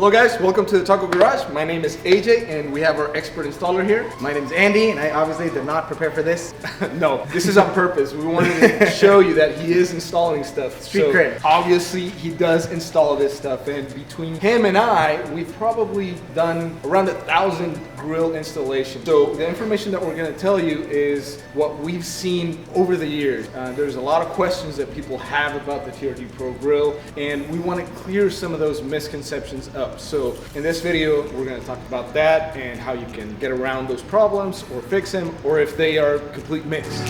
Hello guys, welcome to the Taco Garage. My name is AJ and we have our expert installer here. My name is Andy and I obviously did not prepare for this. No, this is on purpose. We wanted to show you that he is installing stuff. Street cred. Obviously he does install this stuff, and between him and I, we've probably done around 1,000 grill installations. So the information that we're going to tell you is what we've seen over the years. There's a lot of questions that people have about the TRD Pro grill, and we want to clear some of those misconceptions up. So in this video, we're going to talk about that and how you can get around those problems or fix them, or if they are complete myths.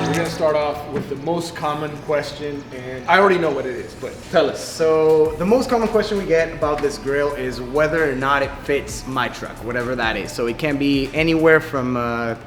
We're going to start off with the most common question, and I already know what it is, but tell us. So the most common question we get about this grill is whether or not it fits my truck, whatever that is. So it can be anywhere from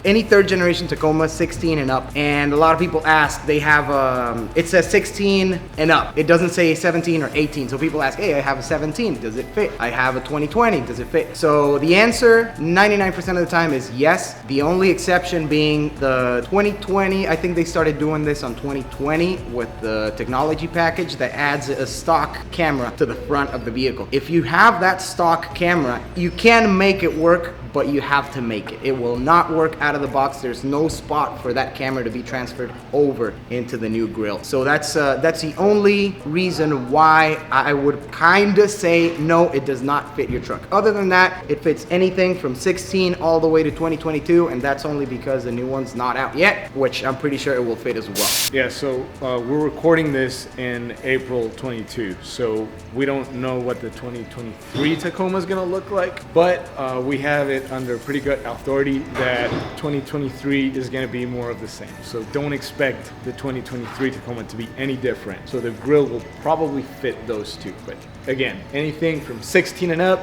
any third generation Tacoma, 16 and up. And a lot of people ask, they have, it says 16 and up. It doesn't say 17 or 18. So people ask, hey, I have a 17, does it fit? I have a 2020, does it fit? So the answer 99% of the time is yes. The only exception being the 2020, I think they started doing this on 2020 with the technology package that adds a stock camera to the front of the vehicle. If you have that stock camera, you can make it work, but you have to make it. It will not work out of the box. There's no spot for that camera to be transferred over into the new grill. So that's the only reason why I would kind of say no, it does not fit your truck. Other than that, it fits anything from 16 all the way to 2022, and that's only because the new one's not out yet, which I'm pretty sure it will fit as well. Yeah, so we're recording this in April 22, so we don't know what the 2023 Tacoma is going to look like, but we have it under pretty good authority that 2023 is going to be more of the same. So don't expect the 2023 Tacoma to be any different. So the grill will probably fit those two. But again, anything from 16 and up,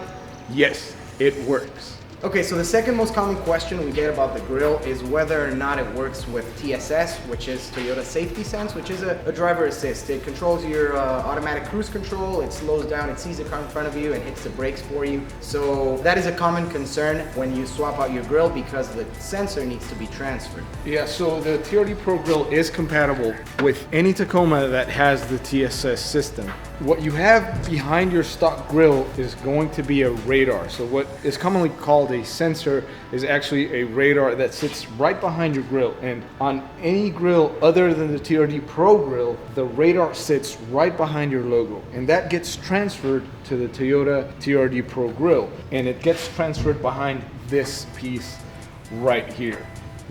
yes, it works. Okay, so the second most common question we get about the grill is whether or not it works with TSS, which is Toyota Safety Sense, which is a driver assist. It controls your automatic cruise control, it slows down, it sees the car in front of you and hits the brakes for you. So that is a common concern when you swap out your grill because the sensor needs to be transferred. Yeah, so the TRD Pro grill is compatible with any Tacoma that has the TSS system. What you have behind your stock grill is going to be a radar. So what is commonly called a sensor is actually a radar that sits right behind your grill. And on any grill other than the TRD Pro grill, the radar sits right behind your logo. And that gets transferred to the Toyota TRD Pro grill. And it gets transferred behind this piece right here.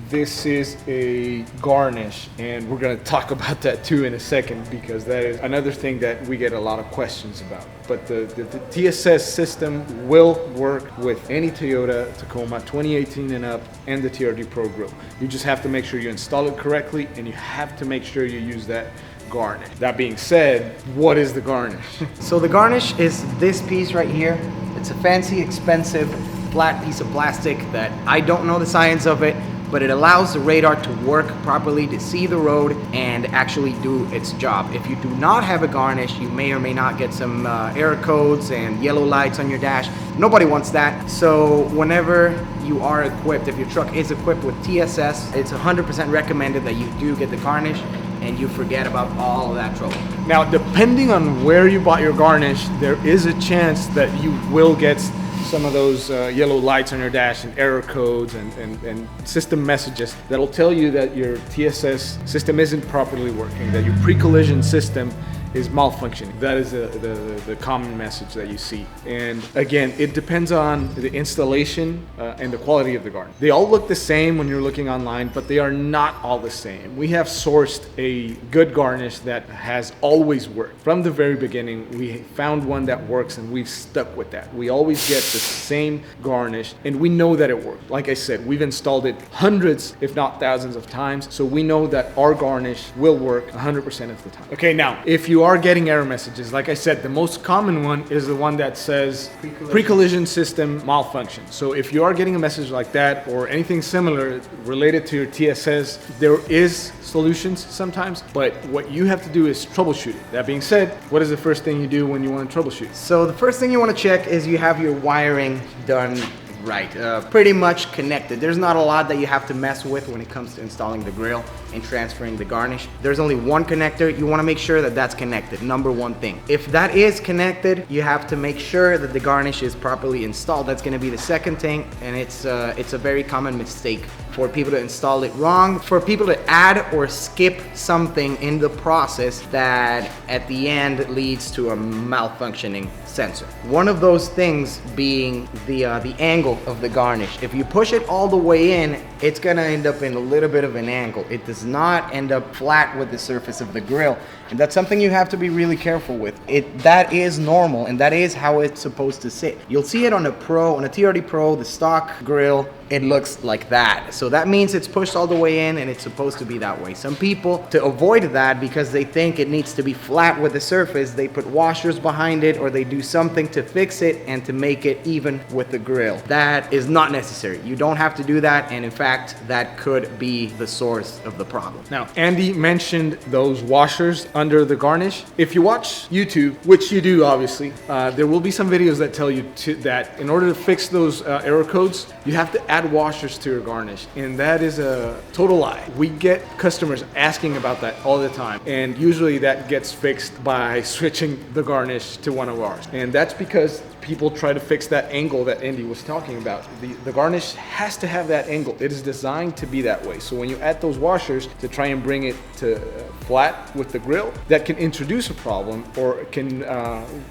This is a garnish, and we're going to talk about that too in a second, because that is another thing that we get a lot of questions about. But the TSS system will work with any Toyota Tacoma 2018 and up and the TRD Pro grill. You just have to make sure you install it correctly, and you have to make sure you use that garnish. That being said, what is the garnish? So the garnish is this piece right here. It's a fancy, expensive, flat piece of plastic that I don't know the science of it, but it allows the radar to work properly, to see the road and actually do its job. If you do not have a garnish, you may or may not get some error codes and yellow lights on your dash. Nobody wants that. So whenever you are equipped, if your truck is equipped with TSS, it's 100% recommended that you do get the garnish and you forget about all of that trouble. Now, depending on where you bought your garnish, there is a chance that you will get some of those yellow lights on your dash and error codes and system messages that'll tell you that your TSS system isn't properly working, that your pre-collision system is malfunctioning. That is the common message that you see. And again, it depends on the installation and the quality of the garnish. They all look the same when you're looking online, but they are not all the same. We have sourced a good garnish that has always worked. From the very beginning, we found one that works and we've stuck with that. We always get the same garnish and we know that it works. Like I said, we've installed it hundreds, if not thousands of times, so we know that our garnish will work 100% of the time. Okay, now, if you are getting error messages, like I said, the most common one is the one that says pre-collision system malfunction. So if you are getting a message like that or anything similar related to your TSS, there is solutions sometimes, but what you have to do is troubleshoot it. That being said, what is the first thing you do when you want to troubleshoot? So the first thing you want to check is you have your wiring done Right, pretty much connected. There's not a lot that you have to mess with when it comes to installing the grill and transferring the garnish. There's only one connector. You want to make sure that that's connected, number one thing. If that is connected, you have to make sure that the garnish is properly installed. That's going to be the second thing, and it's a very common mistake for people to install it wrong, for people to add or skip something in the process that at the end leads to a malfunctioning sensor. One of those things being the angle of the garnish. If you push it all the way in, it's gonna end up in a little bit of an angle. It does not end up flat with the surface of the grill. And that's something you have to be really careful with. That is normal, and that is how it's supposed to sit. You'll see it on a TRD Pro, the stock grill, it looks like that. So that means it's pushed all the way in and it's supposed to be that way. Some people, to avoid that, because they think it needs to be flat with the surface, they put washers behind it or they do something to fix it and to make it even with the grill. That is not necessary. You don't have to do that, and in fact, that could be the source of the problem. Now, Andy mentioned those washers under the garnish. If you watch YouTube, which you do obviously, there will be some videos that tell you that in order to fix those error codes, you have to add washers to your garnish, and that is a total lie. We get customers asking about that all the time, and usually that gets fixed by switching the garnish to one of ours. And that's because people try to fix that angle that Andy was talking about. The garnish has to have that angle. It is designed to be that way. So when you add those washers to try and bring it to flat with the grill, that can introduce a problem or can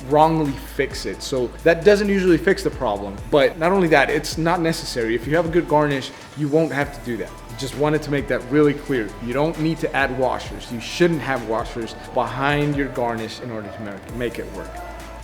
wrongly fix it. So that doesn't usually fix the problem. But not only that, it's not necessary. If you have a good garnish, you won't have to do that. Just wanted to make that really clear. You don't need to add washers. You shouldn't have washers behind your garnish in order to make it work.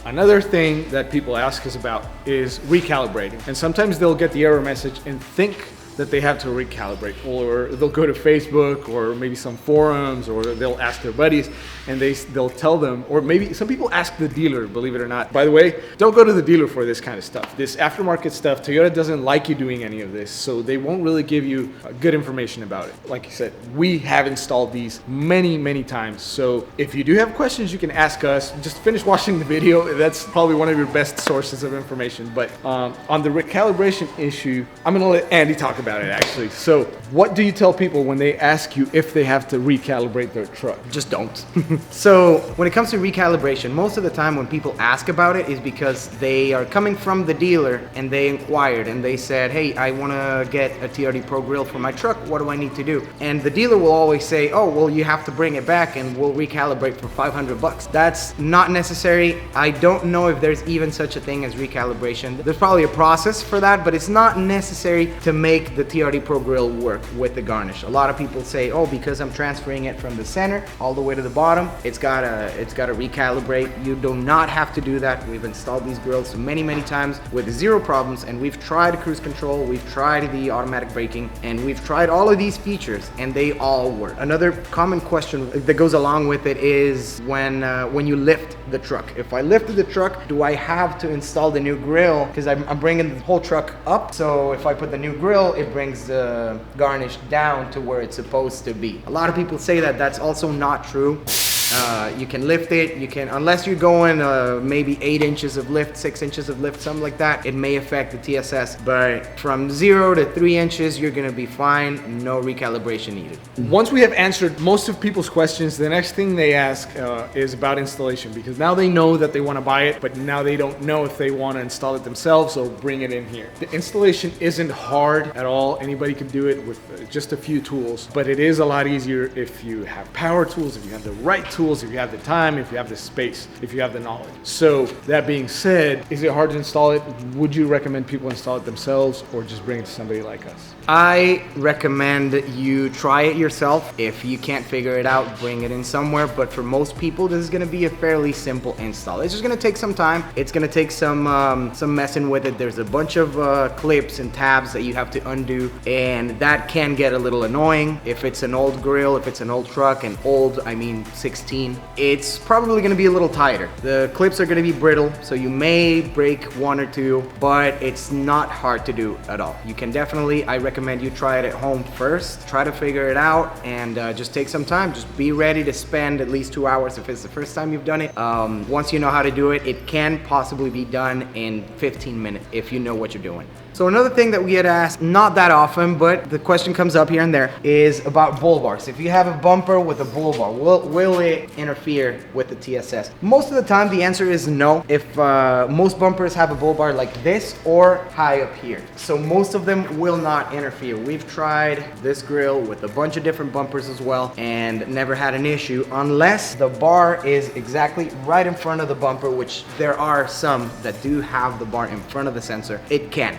Another thing that people ask us about is recalibrating. And sometimes they'll get the error message and think that they have to recalibrate, or they'll go to Facebook or maybe some forums, or they'll ask their buddies and they'll tell them, or maybe some people ask the dealer, believe it or not. By the way, don't go to the dealer for this kind of stuff. This aftermarket stuff, Toyota doesn't like you doing any of this, so they won't really give you good information about it. Like you said, we have installed these many times, so if you do have questions, you can ask us. Just finish watching the video. That's probably one of your best sources of information. But on the recalibration issue, I'm gonna let Andy talk about it actually. So what do you tell people when they ask you if they have to recalibrate their truck? Just don't. So when it comes to recalibration, most of the time when people ask about it is because they are coming from the dealer and they inquired and they said, hey, I want to get a TRD Pro grill for my truck. What do I need to do? And the dealer will always say, oh, well, you have to bring it back and we'll recalibrate for $500. That's not necessary. I don't know if there's even such a thing as recalibration. There's probably a process for that, but it's not necessary to make the TRD Pro grill work with the garnish. A lot of people say, oh, because I'm transferring it from the center all the way to the bottom, it's gotta recalibrate. You do not have to do that. We've installed these grills many times with zero problems, and we've tried cruise control, we've tried the automatic braking, and we've tried all of these features, and they all work. Another common question that goes along with it is when you lift the truck. If I lifted the truck, do I have to install the new grill? Because I'm bringing the whole truck up, so if I put the new grill, it brings the garnish down to where it's supposed to be. A lot of people say that. That's also not true. You can lift it, unless you're going maybe 8 inches of lift, 6 inches of lift, something like that, it may affect the TSS, but from 0 to 3 inches, you're gonna be fine, no recalibration needed. Once we have answered most of people's questions, the next thing they ask is about installation, because now they know that they wanna buy it, but now they don't know if they wanna install it themselves, so bring it in here. The installation isn't hard at all. Anybody can do it with just a few tools, but it is a lot easier if you have power tools, if you have the right tools, if you have the time, if you have the space, if you have the knowledge. So that being said, is it hard to install it? Would you recommend people install it themselves or just bring it to somebody like us? I recommend you try it yourself. If you can't figure it out, bring it in somewhere. But for most people, this is gonna be a fairly simple install. It's just gonna take some time. It's gonna take some messing with it. There's a bunch of clips and tabs that you have to undo, and that can get a little annoying. If it's an old grill, if it's an old truck, and old, I mean 16, it's probably gonna be a little tighter. The clips are gonna be brittle, so you may break 1 or 2, but it's not hard to do at all. You can definitely, I recommend you try it at home first, try to figure it out, and just take some time. Just be ready to spend at least 2 hours if it's the first time you've done it. Once you know how to do it, it can possibly be done in 15 minutes if you know what you're doing. So another thing that we get asked, not that often, but the question comes up here and there, is about bull bars. If you have a bumper with a bull bar, will it interfere with the TSS? Most of the time, the answer is no. If most bumpers have a bull bar like this or high up here. So most of them will not interfere. We've tried this grill with a bunch of different bumpers as well and never had an issue unless the bar is exactly right in front of the bumper, which there are some that do have the bar in front of the sensor. It can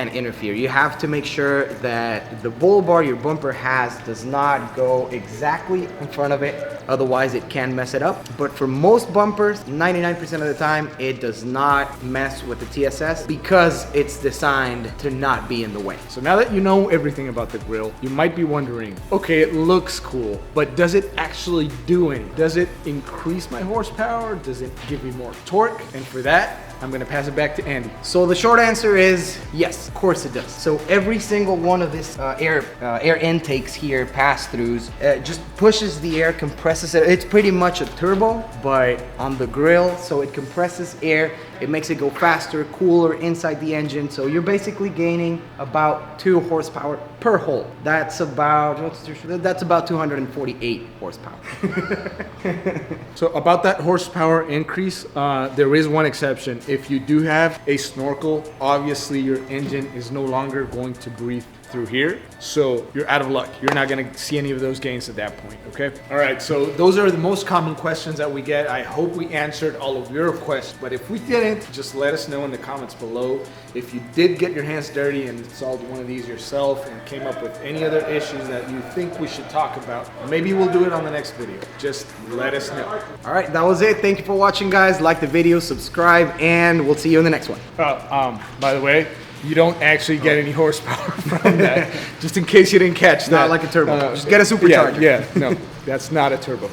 interfere. You have to make sure that the bull bar your bumper has does not go exactly in front of it, otherwise it can mess it up. But for most bumpers, 99% of the time, it does not mess with the TSS because it's designed to not be in the way. So now that you know everything about the grill, you might be wondering, okay, it looks cool, but does it actually do anything? Does it increase my horsepower? Does it give me more torque? And for that, I'm gonna pass it back to Andy. So the short answer is yes, of course it does. So every single one of this air intakes here, pass-throughs, just pushes the air, compresses it. It's pretty much a turbo, but on the grill, so it compresses air. It makes it go faster, cooler inside the engine. So you're basically gaining about 2 horsepower per hole. That's about 248 horsepower. So about that horsepower increase, there is one exception. If you do have a snorkel, obviously your engine is no longer going to breathe through here, so you're out of luck. You're not gonna see any of those gains at that point, okay? All right, so those are the most common questions that we get. I hope we answered all of your questions, but if we didn't, just let us know in the comments below. If you did get your hands dirty and solved one of these yourself and came up with any other issues that you think we should talk about, maybe we'll do it on the next video. Just let us know. All right, that was it. Thank you for watching, guys. Like the video, subscribe, and we'll see you in the next one. By the way, you don't actually get any horsepower from that. Just in case you didn't catch that. Not like a turbo. Just get a supercharger. Yeah, no, that's not a turbo.